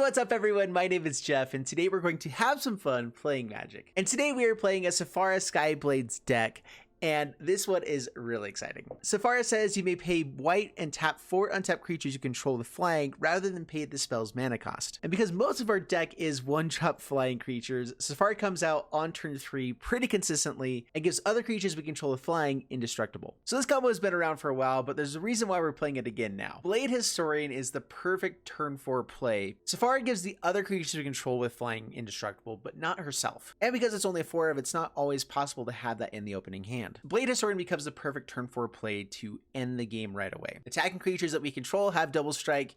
what's up everyone? My name is Jeff and today we're going to have some fun playing Magic. And today we are playing a Sephara Skyblades deck. And this one is really exciting. Sephara says you may pay white and tap 4 untapped creatures you control with flying rather than pay the spell's mana cost. And because most of our deck is 1-drop flying creatures, Sephara comes out on turn 3 pretty consistently and gives other creatures we control with flying indestructible. So this combo has been around for a while, but there's a reason why we're playing it again now. Blade Historian is the perfect turn 4 play. Sephara gives the other creatures we control with flying indestructible, but not herself. And because it's only a 4 it's not always possible to have that in the opening hand. Blade Historian becomes the perfect turn 4 play to end the game right away. Attacking creatures that we control have Doublestrike,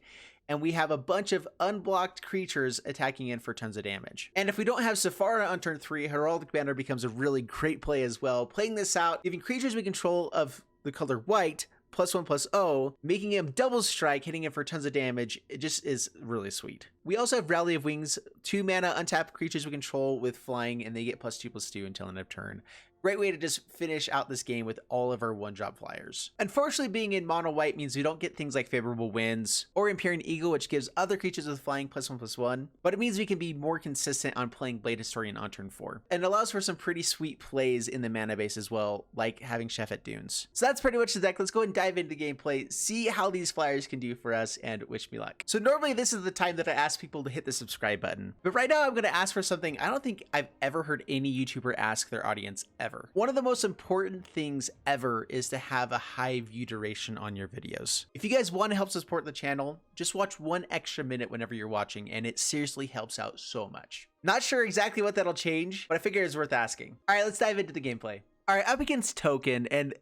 and we have a bunch of unblocked creatures attacking in for tons of damage. And if we don't have Sephara on turn 3, Heraldic Banner becomes a really great play as well. Playing this out, giving creatures we control of the color white +1/+0, making him Doublestrike, hitting him for tons of damage. It just is really sweet. We also have Rally of Wings, 2 mana untapped creatures we control with flying, and they get +2/+2 until end of turn. Great way to just finish out this game with all of our 1-drop flyers. Unfortunately, being in mono white means we don't get things like Favorable Winds or Empyrean Eagle, which gives other creatures with flying +1/+1, but it means we can be more consistent on playing Blade Historian on turn 4. And it allows for some pretty sweet plays in the mana base as well, like having Shefet Dunes. So that's pretty much the deck. Let's go and dive into gameplay, see how these flyers can do for us, and wish me luck. So normally this is the time that I ask people to hit the subscribe button, but right now I'm going to ask for something I don't think I've ever heard any YouTuber ask their audience ever. One of the most important things ever is to have a high view duration on your videos. If you guys want to help support the channel, just watch 1 extra minute whenever you're watching, and it seriously helps out so much. Not sure exactly what that'll change, but I figure it's worth asking. All right, let's dive into the gameplay. All right, up against Token, and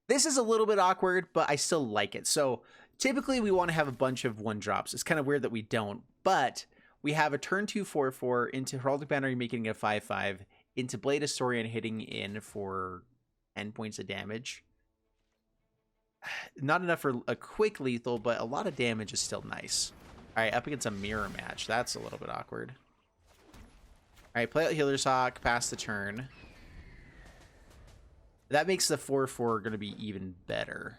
this is a little bit awkward, but I still like it. So typically we want to have a bunch of 1-drops. It's kind of weird that we don't, but we have a turn 2 4/4 into Heraldic Banner, making a 5/5, into Blade Historian, hitting in for 10 points of damage. Not enough for a quick lethal, but a lot of damage is still nice. All right, up against a mirror match. That's a little bit awkward. All right, play out Healer's Hawk, pass the turn. That makes the 4/4 going to be even better.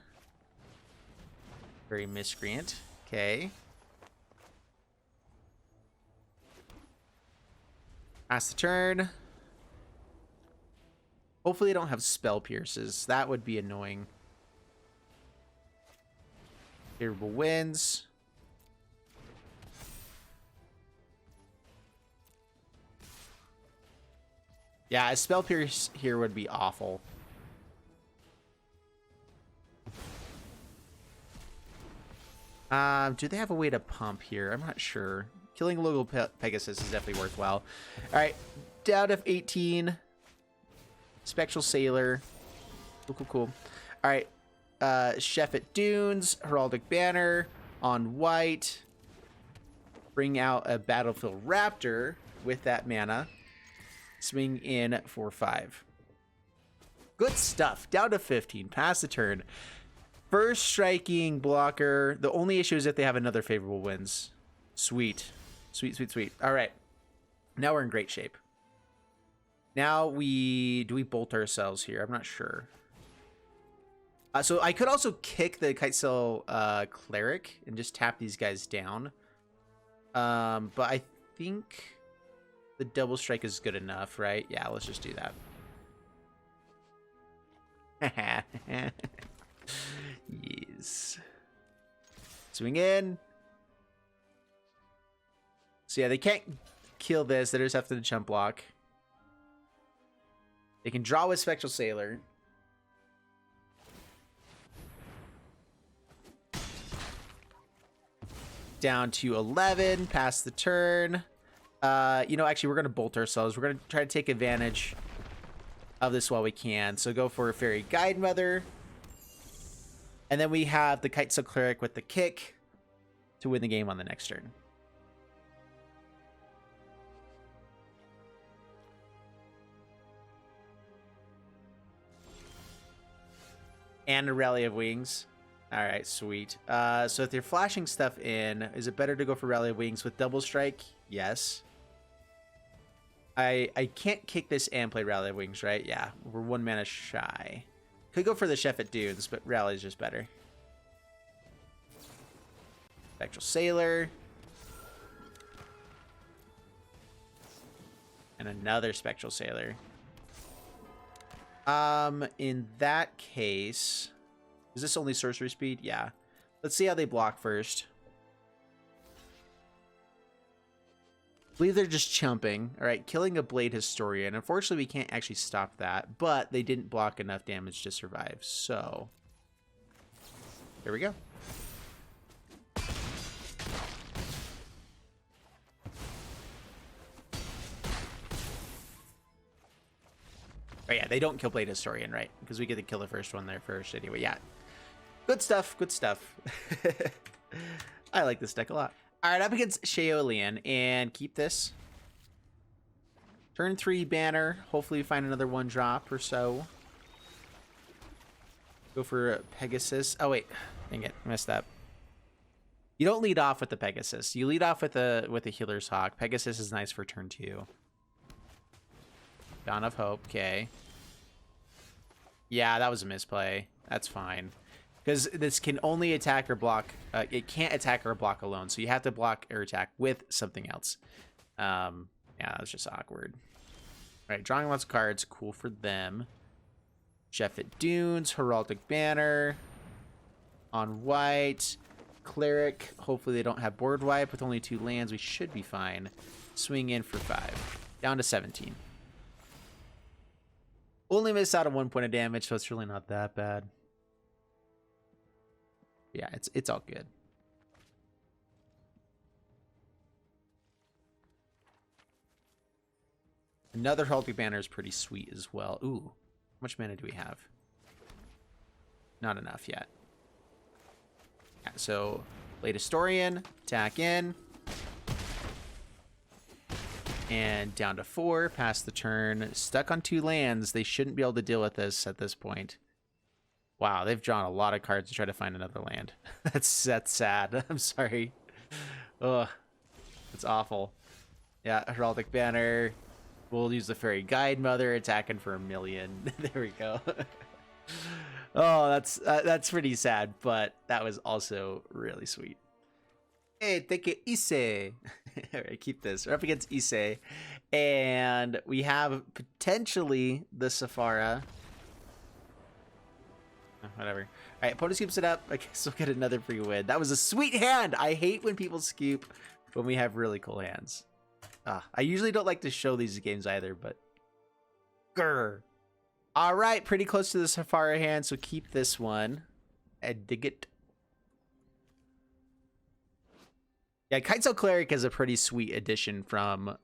Very Miscreant. Okay. Pass the turn. Hopefully I don't have Spell Pierces. That would be annoying. Favorable Winds. Yeah, a Spell Pierce here would be awful. Do they have a way to pump here? I'm not sure. Killing Loyal Pegasus is definitely worthwhile. All right, down to 18. Spectral Sailor. Cool. All right. Shefet Dunes, Heraldic Banner on white. Bring out a Battlefield Raptor with that mana. Swing in for 5. Good stuff. Down to 15. Pass the turn. First striking blocker. The only issue is if they have another Favorable Winds. Sweet. Sweet. All right. Now we're in great shape. Now do we bolt ourselves here? I'm not sure. So I could also kick the Kitesail Cleric and just tap these guys down. But I think the Doublestrike is good enough, right? Yeah, let's just do that. Yes. Swing in. So yeah, they can't kill this. They just have to jump block. They can draw with Spectral Sailor. Down to 11, pass the turn. Actually, we're going to bolt ourselves. We're going to try to take advantage of this while we can. So go for a Faerie Guidemother. And then we have the Kitesail Cleric with the kick to win the game on the next turn. And a Rally of Wings. All right, sweet. So if they're flashing stuff in, is it better to go for Rally of Wings with Doublestrike? Yes. I can't kick this and play Rally of Wings, right? Yeah, we're 1 mana shy. Could go for the Shefet Dunes, but Rally is just better. Spectral Sailor. And another Spectral Sailor. In that case, is this only sorcery speed? Yeah. Let's see how they block first. I believe they're just chumping. All right, killing a Blade Historian. Unfortunately, we can't actually stop that, but they didn't block enough damage to survive. So, here we go. Oh yeah, they don't kill Blade Historian, right? Because we get to kill the first one there first anyway. Yeah. Good stuff, good stuff. I like this deck a lot. All right, up against Sheolian, and keep this. Turn 3 banner. Hopefully we find another 1-drop or so. Go for Pegasus. Oh wait, dang it, messed up. You don't lead off with the Pegasus. You lead off with the Healer's Hawk. Pegasus is nice for turn 2. Dawn of Hope, okay. Yeah, that was a misplay. That's fine. Because this can only attack or block. It can't attack or block alone, so you have to block or attack with something else. Yeah, that was just awkward. All right, drawing lots of cards. Cool for them. Shefet Dunes, Heraldic Banner. On white. Cleric. Hopefully they don't have board wipe. With only 2 lands, we should be fine. Swing in for 5. Down to 17. Only missed out on 1 point of damage, so it's really not that bad. Yeah, it's all good. Another Heraldic Banner is pretty sweet as well. Ooh, how much mana do we have? Not enough yet. Yeah, so, Blade Historian, attack in. And down to 4, pass the turn. Stuck on 2 lands. They shouldn't be able to deal with this at this point. Wow, they've drawn a lot of cards to try to find another land. That's sad. I'm sorry. Ugh, that's awful. Yeah, Heraldic Banner. We'll use the Faerie Guidemother, attacking for 1 million. There we go. Oh, that's pretty sad, but that was also really sweet. Hey, take it easy. All right, keep this. We're up against Issei, and we have potentially the Sephara. Oh, whatever. All right, opponent scoops it up. I guess we'll get another free win. That was a sweet hand. I hate when people scoop when we have really cool hands. I usually don't like to show these games either, but grr. All right, pretty close to the Sephara hand, so keep this one. I dig it. Yeah, Kitesail Cleric is a pretty sweet addition from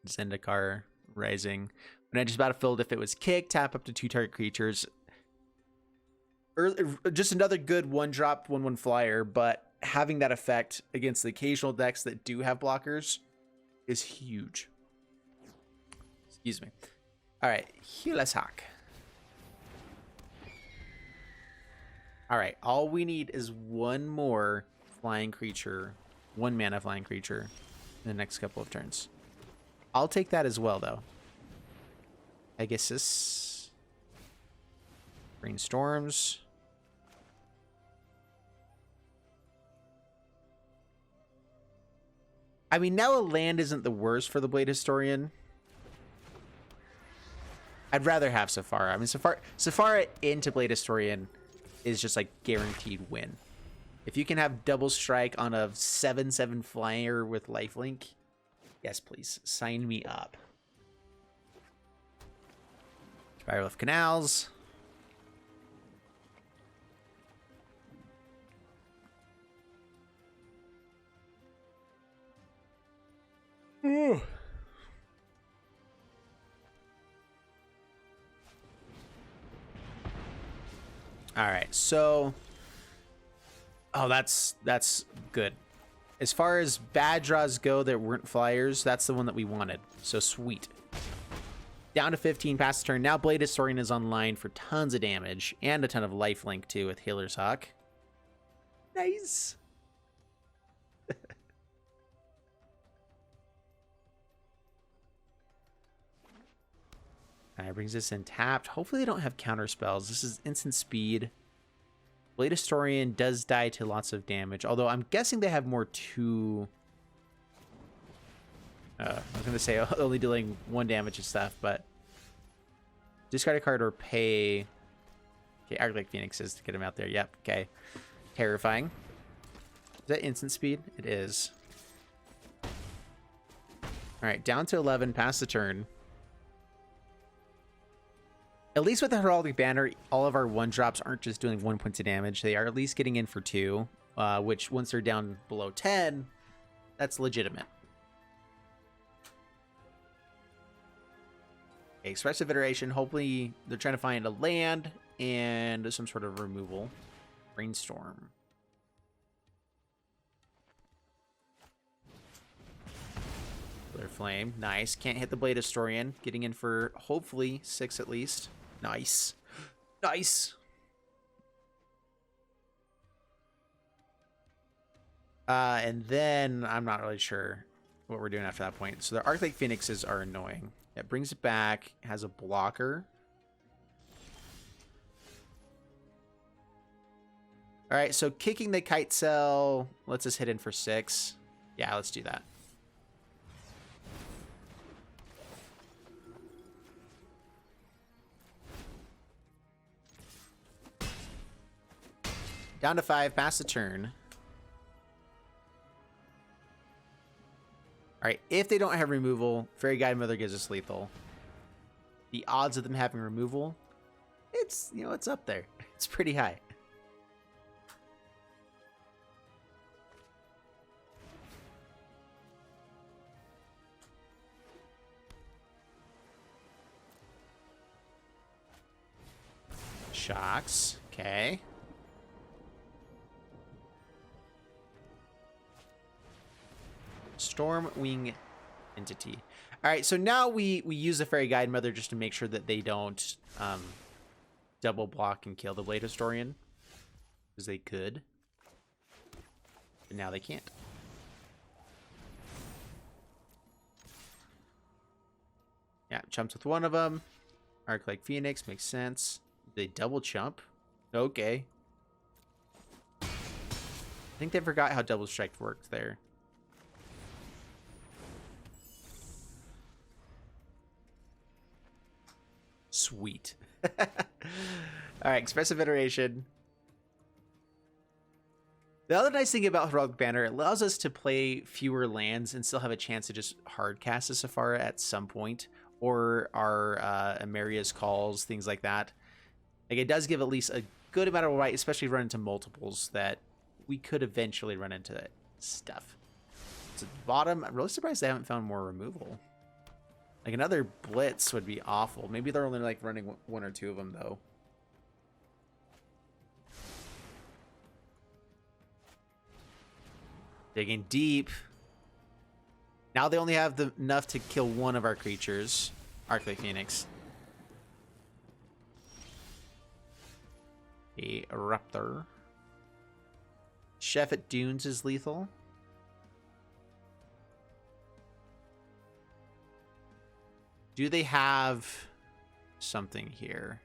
Zendikar Rising. When enters battlefield, if it was kicked, tap up to 2 target creatures. Just another good 1-drop, 1/1 flyer, but having that effect against the occasional decks that do have blockers is huge. Excuse me. All right, Healer's Hawk. All right, all we need is 1 more flying creature, 1 mana flying creature in the next couple of turns. I'll take that as well, though. Pegasus. Brainstorms. I mean, now a land isn't the worst for the Blade Historian. I'd rather have Sephara. I mean, Sephara into Blade Historian is just like guaranteed win. If you can have Doublestrike on a 7/7 flyer with lifelink, yes, please. Sign me up. Spiral of Canals. Ooh. All right, so that's good. As far as bad draws go that weren't flyers, that's the one that we wanted. So sweet. Down to 15 past the turn. Now Blade Historian is online for tons of damage and a ton of lifelink too with Healer's Hawk. Nice. Alright, brings this in tapped. Hopefully they don't have counter spells. This is instant speed. Blade Historian does die to lots of damage, although I'm guessing they have more 2 I was gonna say only dealing 1 damage and stuff, but discard a card or pay. Okay, act like Phoenixes to get him out there. Yep. Okay. Terrifying. Is that instant speed? It is. All right, down to 11. Pass the turn. At least with the Heraldic Banner, all of our 1-drops aren't just doing 1 point of damage. They are at least getting in for 2, which once they're down below 10, that's legitimate. Okay, Expressive Iteration. Hopefully they're trying to find a land and some sort of removal. Brainstorm. Clear Flame. Nice. Can't hit the Blade Historian. Getting in for hopefully 6 at least. Nice. Nice. And then I'm not really sure what we're doing after that point. So the Arctic Phoenixes are annoying. It brings it back, has a blocker. All right, so kicking the Kitesail lets us hit in for 6. Yeah, let's do that. Down to 5, pass the turn. All right, if they don't have removal, Faerie Guidemother gives us lethal. The odds of them having removal, it's, you know, it's up there. It's pretty high. Shocks, okay. Stormwing Entity. All right, so now we use the Faerie Guidemother just to make sure that they don't double block and kill the Blade Historian, because they could, but now they can't. Yeah, chumps with one of them. Arc like Phoenix makes sense. They double chump. Okay. I think they forgot how Doublestrike worked there. Sweet. All right, Expressive Iteration. The other nice thing about Heraldic Banner, it allows us to play fewer lands and still have a chance to just hard cast a Sephara at some point, or our Emeria's Calls, things like that. Like, it does give at least a good amount of white, especially run into multiples that we could eventually run into that stuff. So at the bottom, I'm really surprised they haven't found more removal. Like, another Blitz would be awful. Maybe they're only like running 1 or 2 of them though. Digging deep. Now they only have enough to kill 1 of our creatures. Arclight Phoenix. A Raptor. Shefet Dunes is lethal. Do they have something here?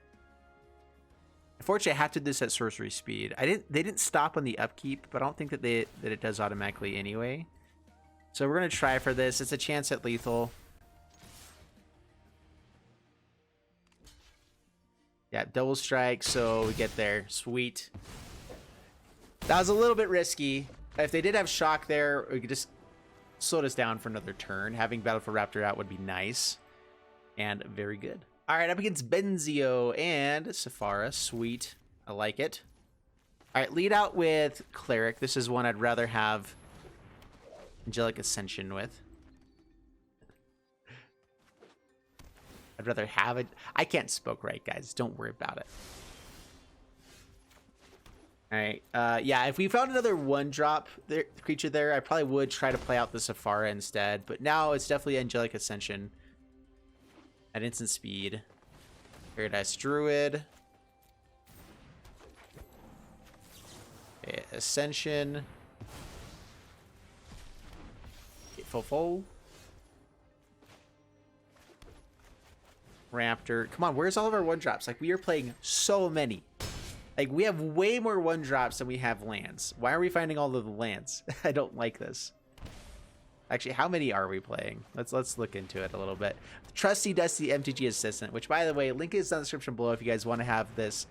Unfortunately, I have to do this at sorcery speed. They didn't stop on the upkeep, but I don't think that it does automatically anyway. So we're gonna try for this. It's a chance at lethal. Yeah, double strike, so we get there. Sweet. That was a little bit risky. If they did have shock there, we could just slowed us down for another turn. Having Battlefield Raptor out would be nice. And very good. All right, up against Benzio and Sephara. Sweet. I like it. All right, lead out with Cleric. This is one I'd rather have Angelic Ascension with. I'd rather have it. I can't spoke right, guys. Don't worry about it. All right. Yeah, if we found another 1-drop creature there, I probably would try to play out the Sephara instead. But now it's definitely Angelic Ascension at instant speed. Paradise Druid. Okay, Ascension. Full. Raptor. Come on, where's all of our 1-drops? Like, we are playing so many. Like, we have way more 1-drops than we have lands. Why are we finding all of the lands? I don't like this. Actually, how many are we playing? Let's look into it a little bit. Trusty Dusty MTG Assistant, which, by the way, link is in the description below if you guys want to have this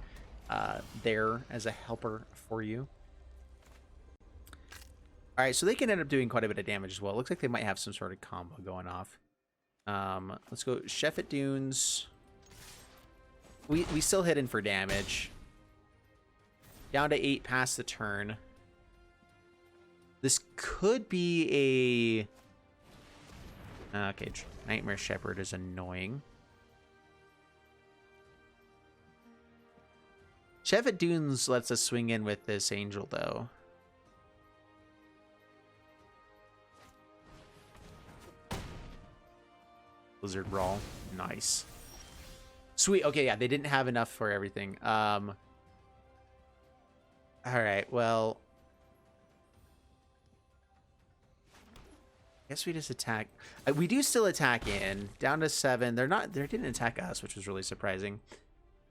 there as a helper for you. All right, so they can end up doing quite a bit of damage as well. It looks like they might have some sort of combo going off. Let's go Shefet Dunes. We still hit in for damage. Down to 8 past the turn. This could be a... Okay, Nightmare Shepherd is annoying. Shefet Dunes lets us swing in with this Angel, though. Blizzard Brawl. Nice. Sweet. Okay, yeah, they didn't have enough for everything. All right, well... I guess we just attack. We do still attack in. Down to 7. They didn't attack us, which was really surprising.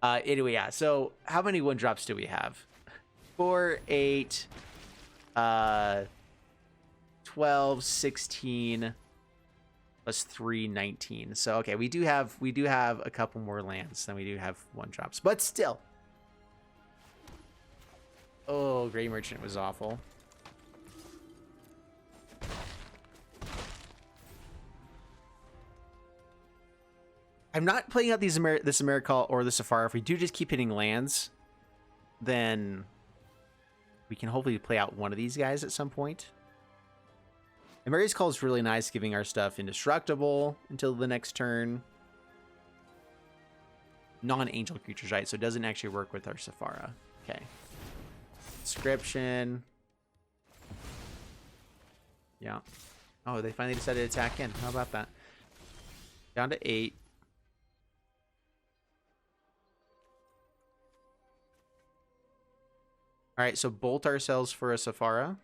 Anyway, yeah. So how many 1-drops do we have? 4, 8, 12, 16, plus 3, 19. So okay, we do have a couple more lands than we do have 1-drops, but still. Oh, Grey Merchant was awful. I'm not playing out this Emeria or the Sephara. If we do just keep hitting lands, then we can hopefully play out one of these guys at some point. Emeria's Call is really nice, giving our stuff indestructible until the next turn. Non-angel creatures, right? So it doesn't actually work with our Sephara. Okay. Inscription. Yeah. Oh, they finally decided to attack in. How about that? Down to 8. All right, so bolt ourselves for a Sephara.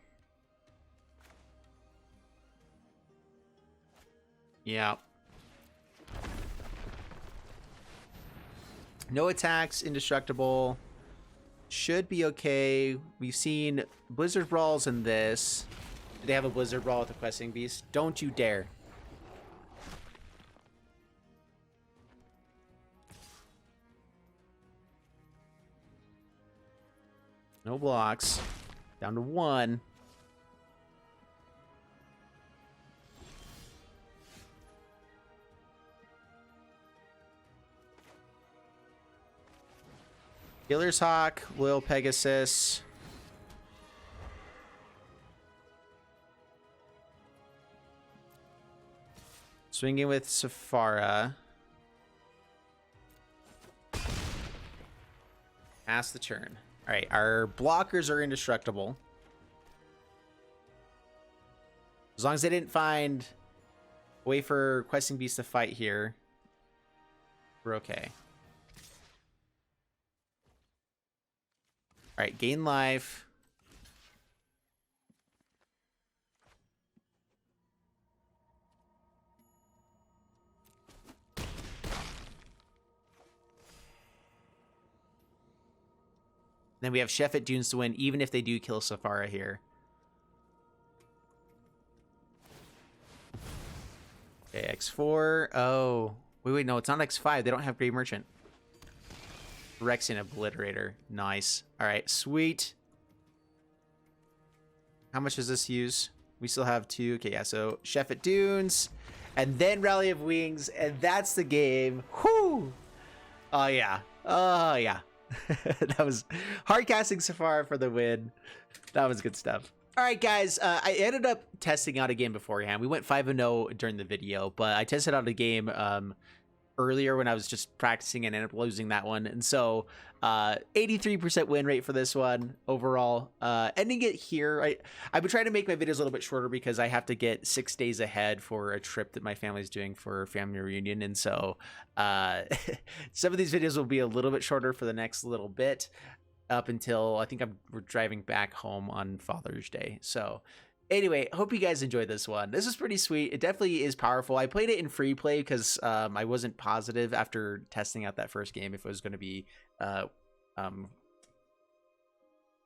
Yeah. No attacks, indestructible. Should be okay. We've seen Blizzard Brawls in this. Did they have a Blizzard Brawl with the Questing Beast? Don't you dare. No blocks. Down to 1. Killer's Hawk, Loyal Pegasus. Swinging with Sephara. Pass the turn. All right, our blockers are indestructible. As long as they didn't find a way for Questing Beast to fight here, we're okay. All right, gain life. Then we have Shefet Dunes to win, even if they do kill Sephara here. Okay, X4. Oh. Wait, no, it's not X5. They don't have Grey Merchant. Rexian Obliterator. Nice. All right, sweet. How much does this use? We still have 2. Okay, yeah, so Shefet Dunes. And then Rally of Wings, and that's the game. Whoo! Oh, yeah. Oh, yeah. That was hard casting Sephara for the win. That was good stuff. All right, guys, I ended up testing out a game beforehand. We went 5-0 during the video, but I tested out a game earlier when I was just practicing and ended up losing that one. And so 83% win rate for this one overall. Ending it here, I've been trying to make my videos a little bit shorter because I have to get 6 days ahead for a trip that my family's doing for family reunion. And so some of these videos will be a little bit shorter for the next little bit up until I think we're driving back home on Father's Day. So anyway, hope you guys enjoyed this one. This is pretty sweet. It definitely is powerful. I played it in free play because I wasn't positive after testing out that first game if it was going to be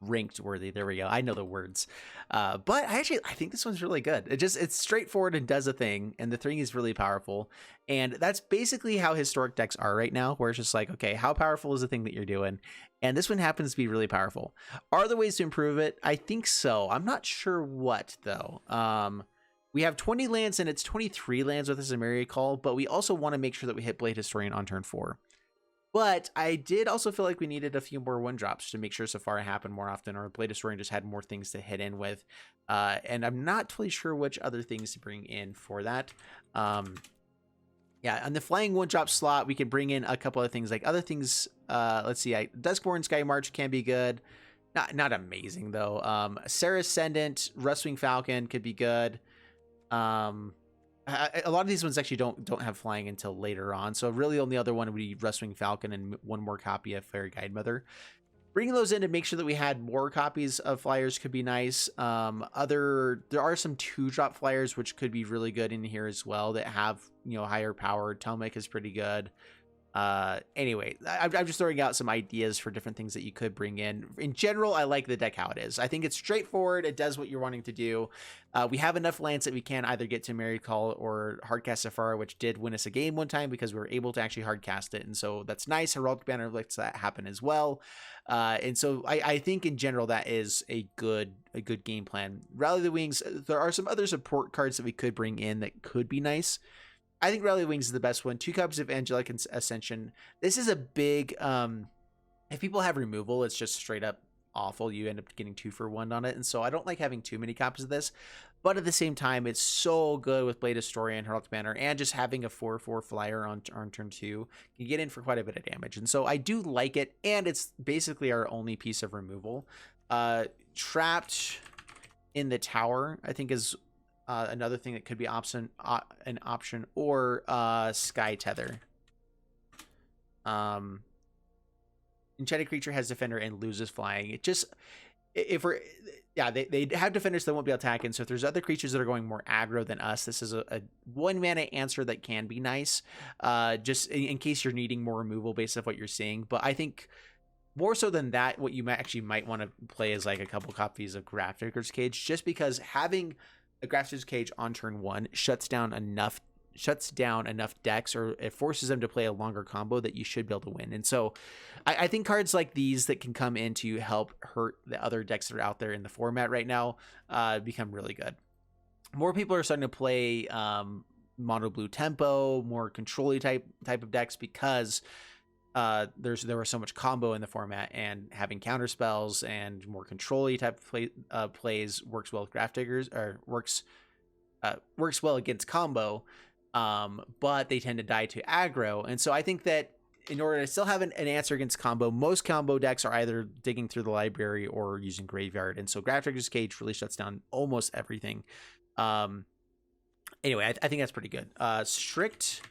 ranked worthy. There we go. I know the words. But I think this one's really good. It's straightforward and does a thing, and the thing is really powerful. And that's basically how historic decks are right now, where it's just like, okay, how powerful is the thing that you're doing? And this one happens to be really powerful. Are there ways to improve it? I think so. I'm not sure what though. We have 20 lands and it's 23 lands with this Emeria call, but we also want to make sure that we hit Blade Historian on turn 4. But I did also feel like we needed a few more 1-drops to make sure Sephara happened more often, or Blade Historian just had more things to hit in with. And I'm not totally sure which other things to bring in for that. Yeah, on the flying 1-drop slot, we could bring in a couple of things, like other things. Let's see, Duskborn Sky March can be good. Not amazing, though. Sarah Ascendant, Rustwing Falcon could be good. A lot of these ones actually don't have flying until later on, so really only other one would be Rustwing Falcon and one more copy of Faerie Guidemother. Bringing those in to make sure that we had more copies of flyers could be nice. There are some 2-drop flyers which could be really good in here as well that have, you know, higher power. Tomek is pretty good. Anyway, I'm just throwing out some ideas for different things that you could bring in. In general, I like the deck how it is. I think it's straightforward. It does what you're wanting to do. We have enough lands that we can either get to Emeria Call or hardcast Sephara, which did win us a game one time because we were able to actually hardcast it. And so that's nice. Heraldic Banner lets that happen as well. And so I think in general, that is a good game plan. Rally the Wings, there are some other support cards that we could bring in that could be nice. I think Rally Wings is the best one. 2 copies of Angelic Ascension. This is a big, if people have removal, it's just straight up awful. You end up getting 2 for 1 on it. And so I don't like having too many copies of this, but at the same time, it's so good with Blade Historian, Heraldic Banner, and just having a 4/4 flyer on turn 2. You get in for quite a bit of damage. And so I do like it. And it's basically our only piece of removal. Trapped in the Tower, I think is another thing that could be an option, or Sky Tether. Enchanted creature has defender and loses flying. It just, if we're, yeah, they have defenders that won't be attacking. So if there's other creatures that are going more aggro than us, this is a 1-mana answer that can be nice, just in case you're needing more removal based off what you're seeing. But I think more so than that, what you might want to play is like a couple copies of Grafdigger's Cage, just because having a Grafdigger's Cage on turn 1 shuts down enough decks, or it forces them to play a longer combo that you should be able to win. And so I think cards like these that can come in to help hurt the other decks that are out there in the format right now become really good. More people are starting to play mono blue tempo, more control-y type of decks, because there was so much combo in the format, and having counter spells and more control-y type of plays works well with Grafdiggers, or works well against combo, but they tend to die to aggro. And so I think that in order to still have an answer against combo, most combo decks are either digging through the library or using Graveyard. And so Grafdigger's Cage really shuts down almost everything. Anyway, I think that's pretty good. Strict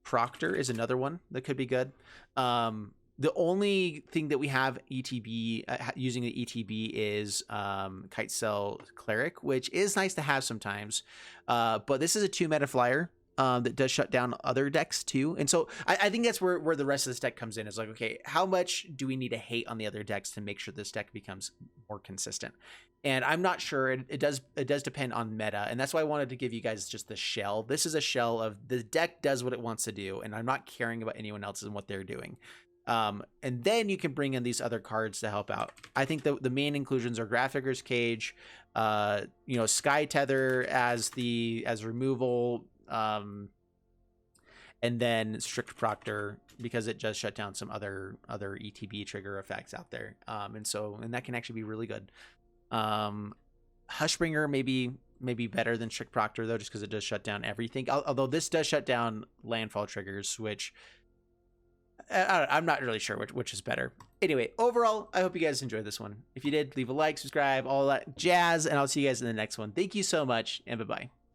Proctor is another one that could be good. The only thing that we have ETB using the ETB is Kitesail Cleric, which is nice to have sometimes. But this is a 2-mana flyer that does shut down other decks too. And so I think that's where the rest of this deck comes in. Is like, okay, how much do we need to hate on the other decks to make sure this deck becomes more consistent? And I'm not sure. It does depend on meta, and that's why I wanted to give you guys just the shell. This is a shell of the deck does what it wants to do, and I'm not caring about anyone else and what they're doing. And then you can bring in these other cards to help out. I think the main inclusions are Grafdigger's Cage, Sky Tether as removal, and then Strict Proctor, because it does shut down some other ETB trigger effects out there. And that can actually be really good. Hushbringer maybe better than Strict Proctor though, just because it does shut down everything. Although this does shut down landfall triggers, which I'm not really sure which is better. Anyway, overall, I hope you guys enjoyed this one. If you did, leave a like, subscribe, all that jazz, and I'll see you guys in the next one. Thank you so much, and bye-bye.